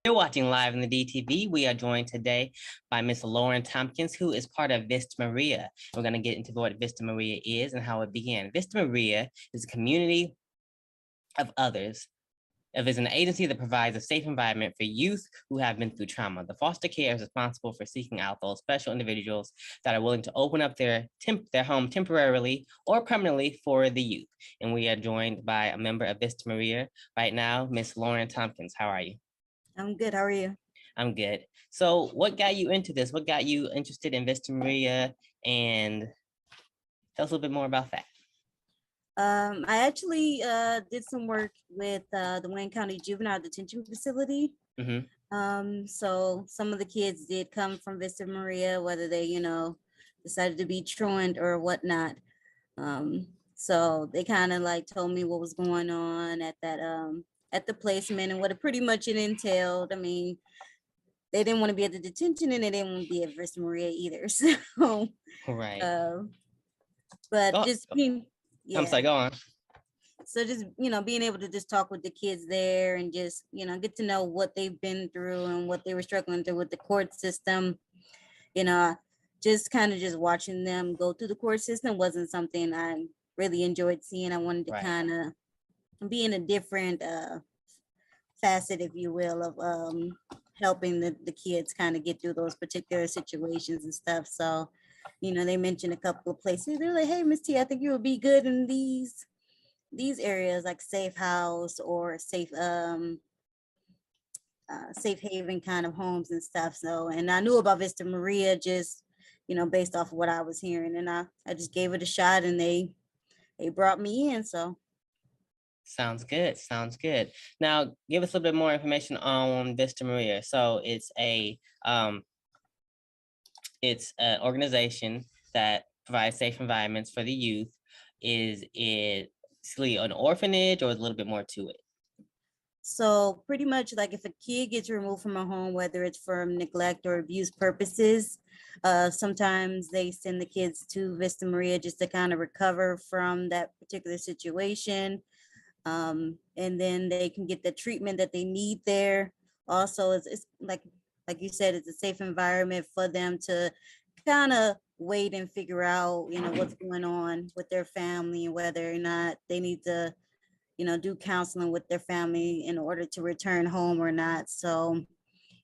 You're watching live in the DTV. We are joined today by Miss Lauren Tompkins, who is part of Vista Maria. We're going to get into what Vista Maria is and how it began. Vista Maria is a community of others. It is an agency that provides a safe environment for youth who have been through trauma. The foster care is responsible for seeking out those special individuals that are willing to open up their home temporarily or permanently for the youth. And we are joined by a member of Vista Maria right now, Miss Lauren Tompkins. How are you? I'm good. How are you? I'm good. So what got you into this? What got you interested in Vista Maria? And tell us a little bit more about that. I actually did some work with the Wayne County Juvenile Detention Facility. So some of the kids did come from Vista Maria, whether they, decided to be truant or whatnot. So they kind of like told me what was going on at that at the placement and what it pretty much it entailed. I mean, they didn't want to be at the detention and they didn't want to be at Vista Maria either. So right. But just being, I'm sorry, go on. So just, being able to just talk with the kids there and just, get to know what they've been through and what they were struggling through with the court system, just kind of just watching them go through the court system wasn't something I really enjoyed seeing. I wanted to kind of be in a different facet, if you will, of helping the kids kind of get through those particular situations and stuff. So, they mentioned a couple of places. They're like, hey, Miss T, I think you would be good in these areas like safe house or safe haven kind of homes and stuff. So, and I knew about Vista Maria just, based off of what I was hearing, and I just gave it a shot and they brought me in. So sounds good. Sounds good. Now give us a little bit more information on Vista Maria. So it's an organization that provides safe environments for the youth. Is it an orphanage or is a little bit more to it? So pretty much like if a kid gets removed from a home, whether it's from neglect or abuse purposes, sometimes they send the kids to Vista Maria just to kind of recover from that particular situation. And then they can get the treatment that they need there. Also, it's like you said, it's a safe environment for them to kind of wait and figure out, what's going on with their family and whether or not they need to, do counseling with their family in order to return home or not. So,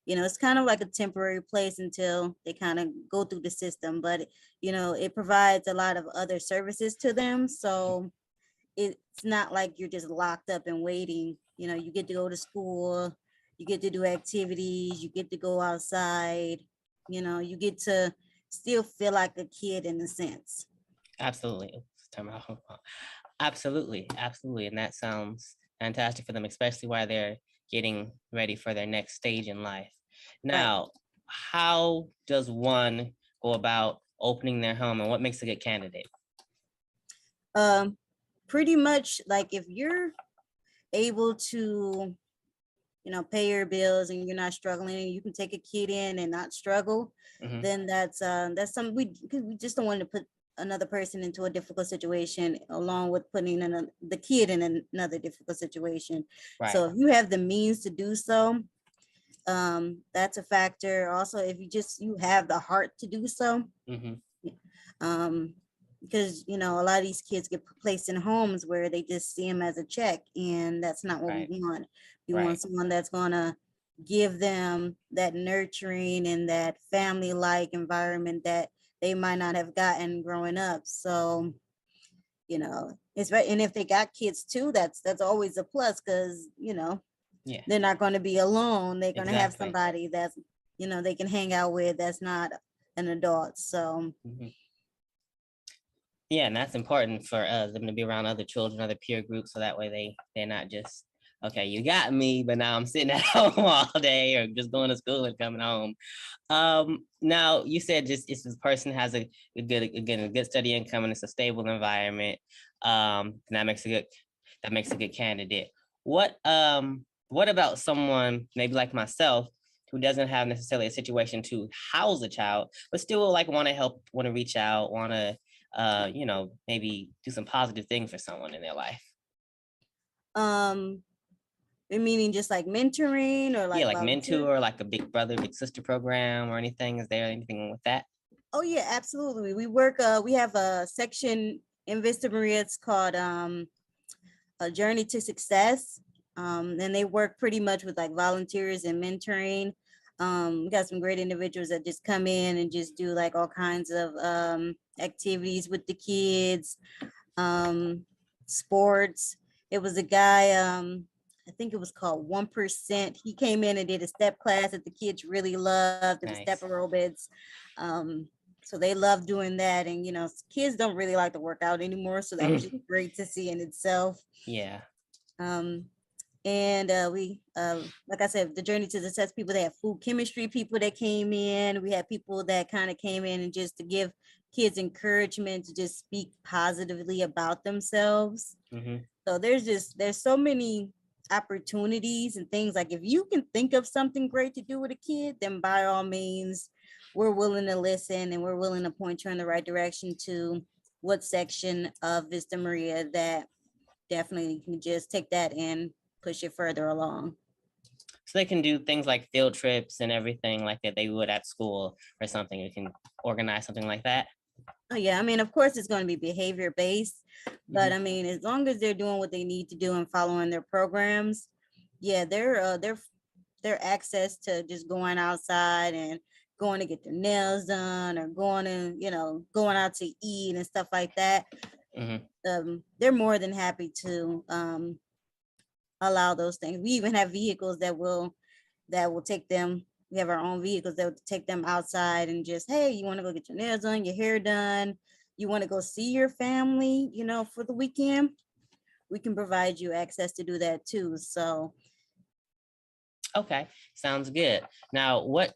it's kind of like a temporary place until they kind of go through the system, but, it provides a lot of other services to them. So it's not like you're just locked up and waiting. You get to go to school, you get to do activities, you get to go outside, you get to still feel like a kid in a sense. Absolutely. Absolutely. And that sounds fantastic for them, especially while they're getting ready for their next stage in life. Now, how does one go about opening their home and what makes a good candidate? Pretty much like if you're able to, pay your bills and you're not struggling and you can take a kid in and not struggle, then that's something we just don't want to put another person into a difficult situation along with putting the kid in another difficult situation. So if you have the means to do so, that's a factor. Also, if you have the heart to do so, because a lot of these kids get placed in homes where they just see them as a check, and that's not what we want. We want someone that's gonna give them that nurturing and that family-like environment that they might not have gotten growing up. So, it's right. And if they got kids too, that's always a plus because they're not going to be alone. They're going to have somebody that's they can hang out with that's not an adult. So. Yeah, and that's important for them to be around other children, other peer groups, so that way they're not just, okay, you got me, but now I'm sitting at home all day or just going to school and coming home. Now you said just if this person has a good steady income and it's a stable environment, that makes a good candidate. What about someone maybe like myself who doesn't have necessarily a situation to house a child, but still like want to help, want to reach out, want to maybe do some positive things for someone in their life? Meaning just like mentoring or Yeah, like like volunteer? mentor, like a big brother, big sister program or anything. Is there anything with that? Oh yeah, absolutely. We work, we have a section in Vista Maria. It's called A Journey to Success. And they work pretty much with like volunteers and mentoring. We got some great individuals that just come in and just do like all kinds of activities with the kids, um, sports. It was a guy, I think it was called 1%. He came in and did a step class that the kids really loved. It was step Nice. aerobics. Um, so they love doing that. And, kids don't really like to work out anymore. So that was just great to see in itself. Yeah. Um, and we like I said, the journey to success people, they have food chemistry people that came in. We had people that kind of came in and just to give kids encouragement to just speak positively about themselves. Hmm. So there's so many opportunities and things. Like if you can think of something great to do with a kid, then by all means we're willing to listen, and we're willing to point you in the right direction to what section of Vista Maria that definitely can just take that and push it further along. So they can do things like field trips and everything like that they would at school or something. You can organize something like that. Oh yeah, I mean, of course it's going to be behavior based, but Hmm. I mean, as long as they're doing what they need to do and following their programs, yeah, their access to just going outside and going to get their nails done or going to, going out to eat and stuff like that. Hmm. They're more than happy to allow those things. We even have vehicles that will take them. We have our own vehicles that will take them outside and just, hey, you want to go get your nails done, your hair done, you want to go see your family, for the weekend. We can provide you access to do that too. So, Okay, sounds good. Now, what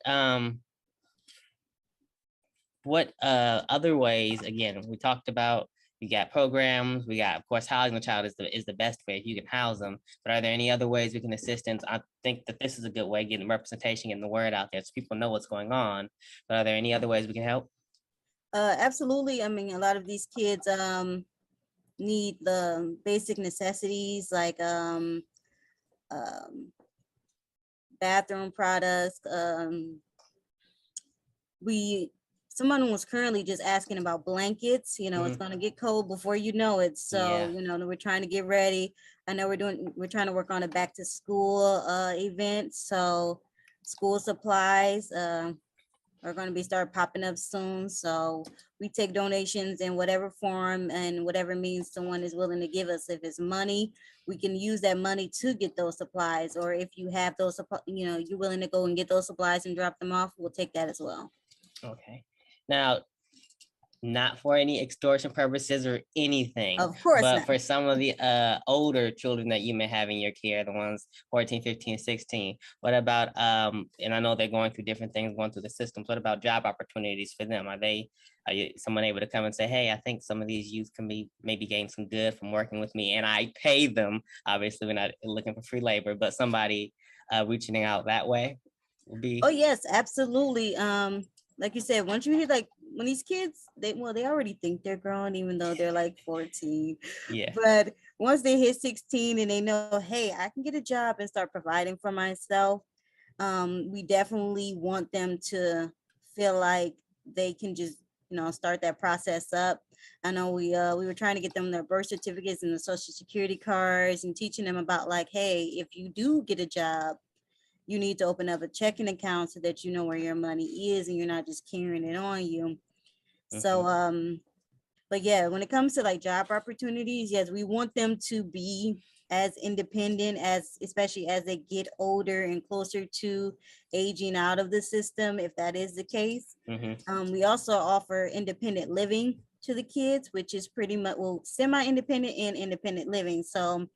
other ways, again, we talked about, we got programs, we got, of course, housing the child is the best way if you can house them, but are there any other ways we can assist? I think that this is a good way, getting representation, getting the word out there so people know what's going on, but are there any other ways we can help? absolutely. I mean, a lot of these kids need the basic necessities like um, bathroom products. We Someone was currently just asking about blankets. It's Hmm. going to get cold before you know it, so Yeah. we're trying to get ready. I know we're trying to work on a back to school event, so school supplies are going to be start popping up soon. So we take donations in whatever form and whatever means someone is willing to give us. If it's money, we can use that money to get those supplies, or if you have those you're willing to go and get those supplies and drop them off, we'll take that as well. Okay. Now, not for any extortion purposes or anything, Of course but not. for some of the older children that you may have in your care, the ones 14, 15, 16. What about, and I know they're going through different things, going through the systems. What about job opportunities for them? Are you someone able to come and say, hey, I think some of these youth can be maybe gain some good from working with me, and I pay them. Obviously, we're not looking for free labor, but somebody reaching out that way would Oh be, yes, absolutely. Like you said, once you hit like when these kids, they already think they're grown, even though they're like 14. yeah. But once they hit 16 and they know, hey, I can get a job and start providing for myself, we definitely want them to feel like they can just, start that process up. I know we were trying to get them their birth certificates and the social security cards and teaching them about like, hey, if you do get a job, you need to open up a checking account so that you know where your money is and you're not just carrying it on you. Hmm. So but yeah, when it comes to like job opportunities, yes, we want them to be as independent as, especially as they get older and closer to aging out of the system, if that is the case. Hmm. We also offer independent living to the kids, which is pretty much, well, semi-independent and independent living. So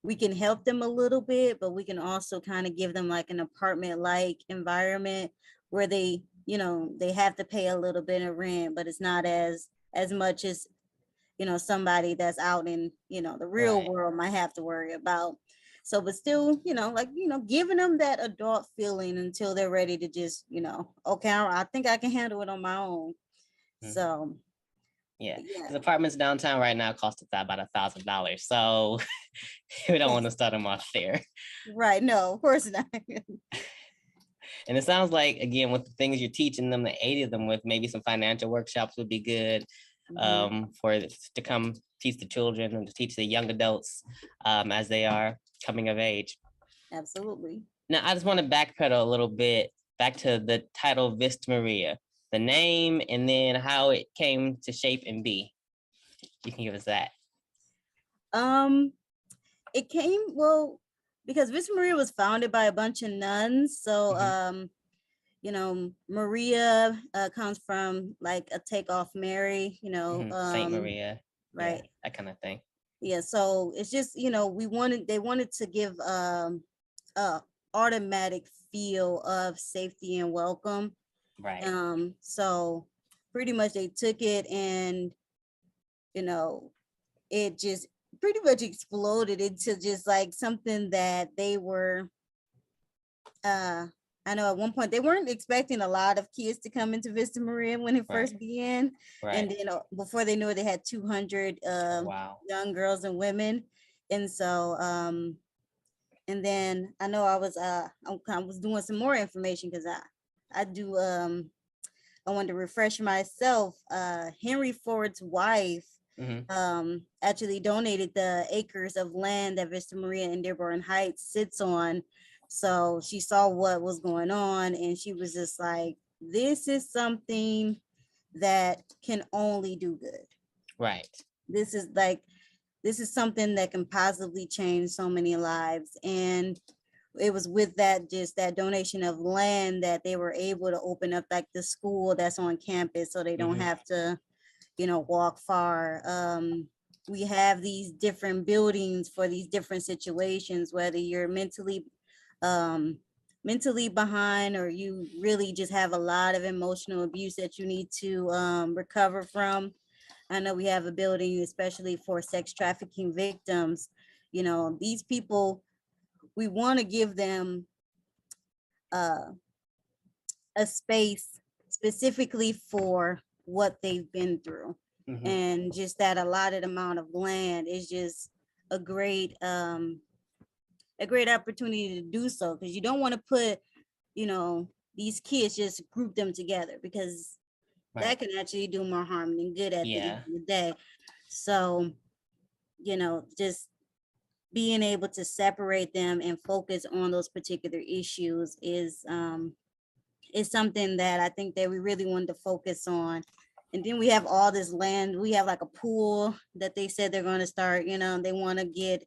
we can help them a little bit, but we can also kind of give them like an apartment like environment where they have to pay a little bit of rent, but it's not as much as somebody that's out in the real Right. world might have to worry about. So but still, giving them that adult feeling until they're ready to just okay, I think I can handle it on my own. Mhm. So Yeah, Yeah, because apartments downtown right now cost about $1,000. So we don't want to yes, start them off there. right. No, of course not. And it sounds like, again, with the things you're teaching them, the aid them with, maybe some financial workshops would be good, Mhm, for to come teach the children and to teach the young adults, as they are coming of age. absolutely. Now, I just want to backpedal a little bit back to the title Vista Maria, the name, and then how it came to shape and be. You can give us that. Um, it came well because Vista Maria was founded by a bunch of nuns. So Mhm, Maria comes from like a takeoff Mary, Saint Maria, yeah, right. that kind of thing. Yeah, so it's just, they wanted to give a automatic feel of safety and welcome. Right. So pretty much they took it and, you know, it just pretty much exploded into just like something that they were uh I know at one point they weren't expecting a lot of kids to come into Vista Maria when it Right. first began. And Right. then before they knew it, they had 200 Oh, wow. young girls and women. And so and then I know I was doing some more information because I do I wanted to refresh myself. Henry Ford's wife Hmm. actually donated the acres of land that Vista Maria and Dearborn Heights sits on. So she saw what was going on and she was just like, this is something that can only do good. Right. This is like, this is something that can positively change so many lives. And it was with that, just that donation of land, that they were able to open up like the school that's on campus so they don't Hmm. have to, walk far. We have these different buildings for these different situations, whether you're um, mentally behind or you really just have a lot of emotional abuse that you need to recover from. I know we have a building especially for sex trafficking victims. These people, we want to give them uh, a space specifically for what they've been through. Hmm. And just that allotted amount of land is just a great opportunity to do so, because you don't want to put, you know, these kids, just group them together, because Right. that can actually do more harm than good at the end Yeah. of the day. So, just being able to separate them and focus on those particular issues is something that I think that we really wanted to focus on. And then we have all this land. We have like a pool that they said they're going to start, they want to get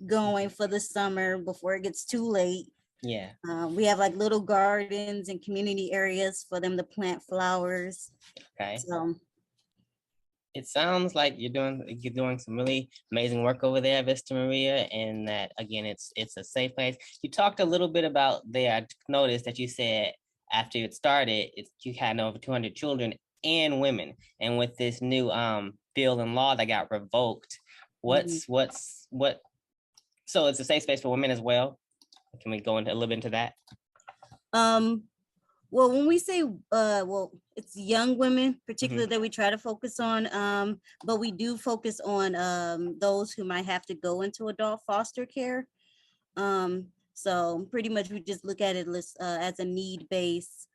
going for the summer before it gets too late. Yeah. We have like little gardens and community areas for them to plant flowers. Okay. So, It sounds like you're doing some really amazing work over there at Vista Maria, and that, again, it's a safe place. You talked a little bit about there. I noticed that you said after it started, you had over 200 children and women, and with this new bill and law that got revoked, mhm. what? So it's a safe space for women as well. Can we go into a little bit into that? um, well, when we say, it's young women, Hmm. particularly, that we try to focus on, but we do focus on those who might have to go into adult foster care. So pretty much we just look at it as a need-based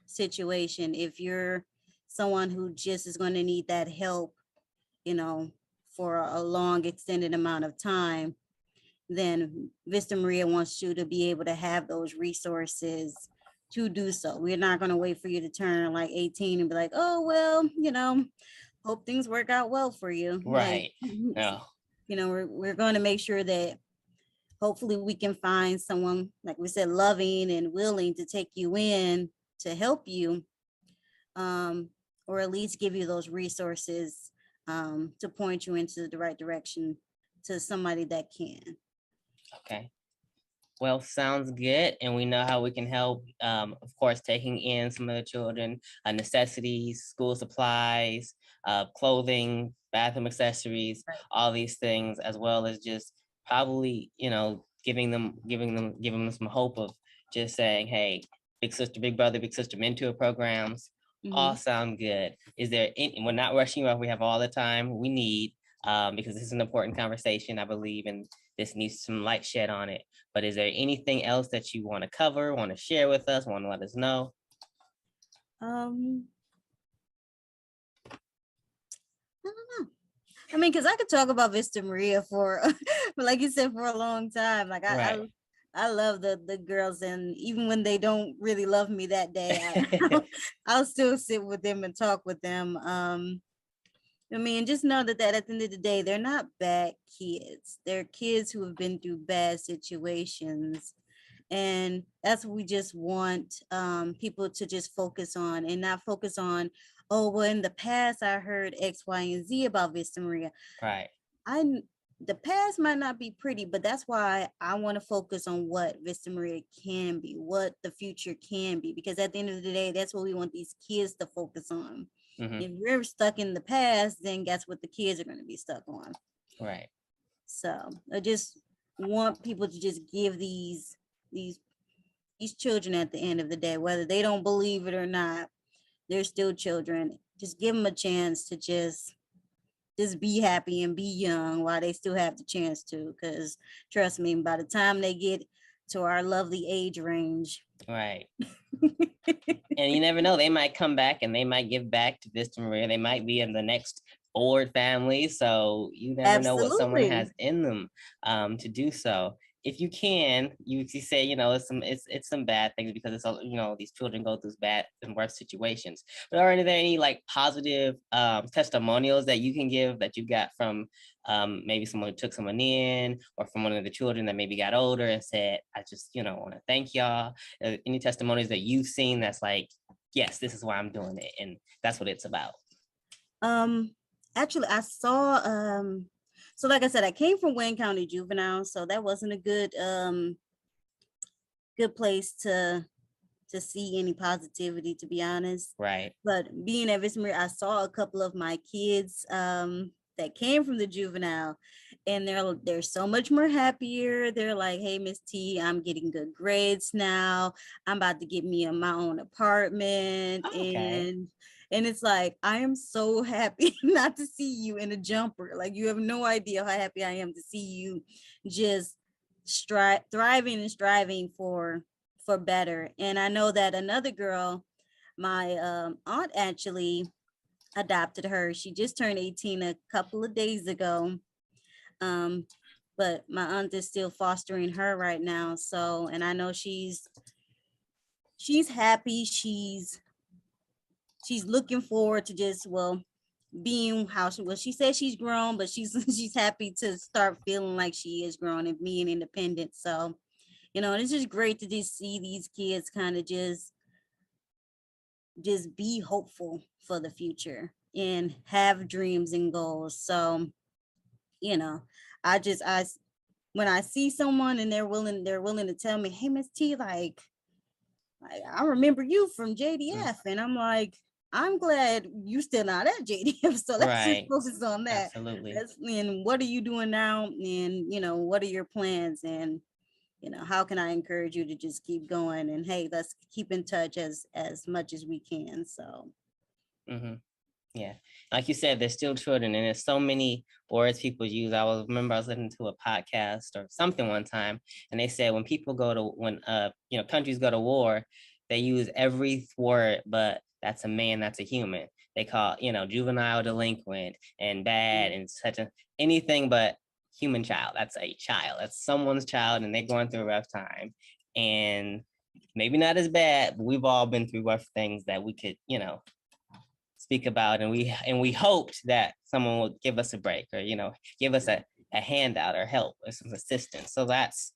situation. If you're someone who just is going to need that help, you know, for a long extended amount of time, then Vista Maria wants you to be able to have those resources to do so. We're not going to wait for you to turn like 18 and be like, oh, well, hope things work out well for you. Like, Right. No. we're going to make sure that hopefully we can find someone, like we said, loving and willing to take you in to help you, um, or at least give you those resources to point you into the right direction to somebody that can. Okay. Well, sounds good. And we know how we can help. Of course, taking in some of the children, necessities, school supplies, clothing, bathroom accessories, all these things, as well as just probably, giving them some hope of just saying, hey, big sister, big brother, big sister mentor programs, All Mhm. sound good. Is there any, we're not rushing you off. We have all the time we need because this is an important conversation, I believe, and this needs some light shed on it. But is there anything else that you want to cover, want to share with us, want to let us know? Um, I don't know. I mean, because I could talk about Vista Maria for, like you said, for a long time. Like Right. I love the girls, and even when they don't really love me that day, I'll still sit with them and talk with them. I mean, just know that at the end of the day, they're not bad kids. They're kids who have been through bad situations. And that's what we just want people to just focus on and not focus on, oh, well, in the past, I heard X, Y, and Z about Vista Maria. Right. I the past might not be pretty, but that's why I want to focus on what Vista Maria can be, what the future can be, because at the end of the day, that's what we want these kids to focus on. Hmm. If we're stuck in the past, then guess what the kids are going to be stuck on. Right. So I just want people to just give these these children at the end of the day, whether they don't believe it or not, they're still children. Just give them a chance to just be happy and be young while they still have the chance to. Because trust me, by the time they get to our lovely age range, Right. And you never know, they might come back and they might give back to Vista Maria. They might be in the next Ford family. So you never know what someone has absolutely, in them to do so. If you can, you say, it's some bad things because it's all, these children go through bad and worse situations. But are there any like positive testimonials that you can give that you got from maybe someone who took someone in, or from one of the children that maybe got older and said, I just, want to thank y'all? Any testimonies that you've seen that's like, yes, this is why I'm doing it, and that's what it's about? um actually I saw so like I said, I came from Wayne County Juvenile, so that wasn't a good place to see any positivity, to be honest. Right. But being at Vismir, I saw a couple of my kids that came from the juvenile, and they're so much more happier. They're like, "Hey, Miss T, I'm getting good grades now. I'm about to get me my own apartment," Oh, okay. and it's like I am so happy not to see you in a jumper. Like you have no idea how happy I am to see you just thriving and striving for better. And I know that another girl, my aunt actually adopted her. She just turned 18 a couple of days ago. Um, but my aunt is still fostering her right now. So, and I know she's happy. She's looking forward to just being how she said she's grown, but she's she's happy to start feeling like she is grown and being independent. So, it's just great to just see these kids kind of just be hopeful for the future and have dreams and goals. So, you know, I when I see someone and they're willing to tell me, "Hey, Miss T, I remember you from Mm. JDF," and I'm like, "I'm glad you still not at JDF, so let's just Right. focus on that. Absolutely. And what are you doing now? And what are your plans? And how can I encourage you to just keep going? And hey, let's keep in touch as much as we can." So Hmm. Yeah. Like you said, there's still children, and there's so many words people use. Remember I was listening to a podcast or something one time, and they said when countries go to war, they use every word, but that's a man, that's a human. They call, juvenile, delinquent, and bad, and such a anything but human child. That's a child. That's someone's child, and they're going through a rough time. And maybe not as bad, but we've all been through rough things that we could, speak about, and we hoped that someone would give us a break, or give us a handout or help or some assistance. So that's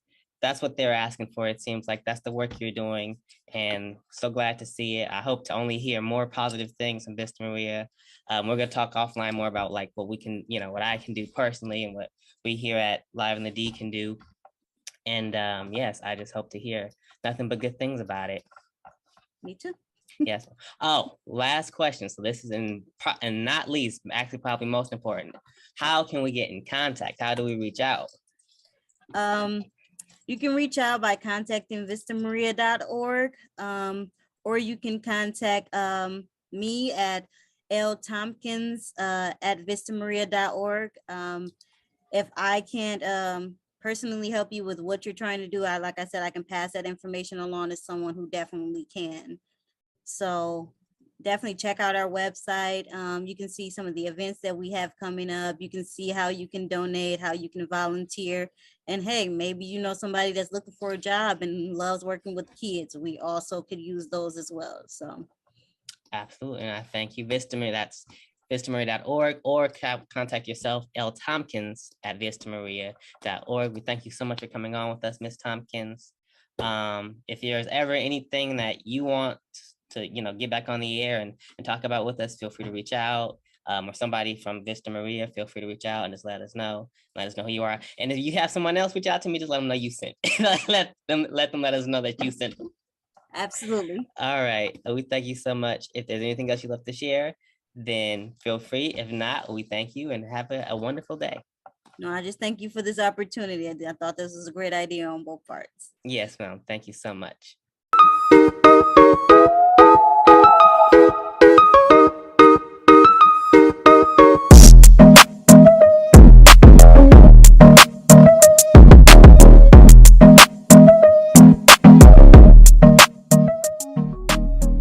what they're asking for. It seems like that's the work you're doing, and so glad to see it. I hope to only hear more positive things from Vista Maria. We're going to talk offline more about like what we can, what I can do personally, and what we here at Live in the D can do. And yes, I just hope to hear nothing but good things about it. me too. Yes. Oh, last question. So this is and not least, actually probably most important. How can we get in contact? How do we reach out? Um, you can reach out by contacting vistamaria.org, or you can contact me at ltompkins at vistamaria.org. If I can't personally help you with what you're trying to do, like I said, I can pass that information along to someone who definitely can. So definitely check out our website. You can see some of the events that we have coming up. You can see how you can donate, how you can volunteer. And hey, maybe you know somebody that's looking for a job and loves working with kids. We also could use those as well. So Absolutely. And I thank you, Vista Maria. That's vistamaria.org, or contact yourself, L. Tompkins at vistamaria.org. We thank you so much for coming on with us, Ms. Tompkins. If there's ever anything that you want to, get back on the air and talk about with us, feel free to reach out. Or somebody from Vista Maria, feel free to reach out and just let us know who you are. And if you have someone else reach out to me, just let them know you sent. let them let us know that you sent. absolutely. All right. We thank you so much. If there's anything else you'd love to share, then feel free. If not, we thank you and have a wonderful day. No, I just thank you for this opportunity. I thought this was a great idea on both parts. Yes, ma'am. Thank you so much.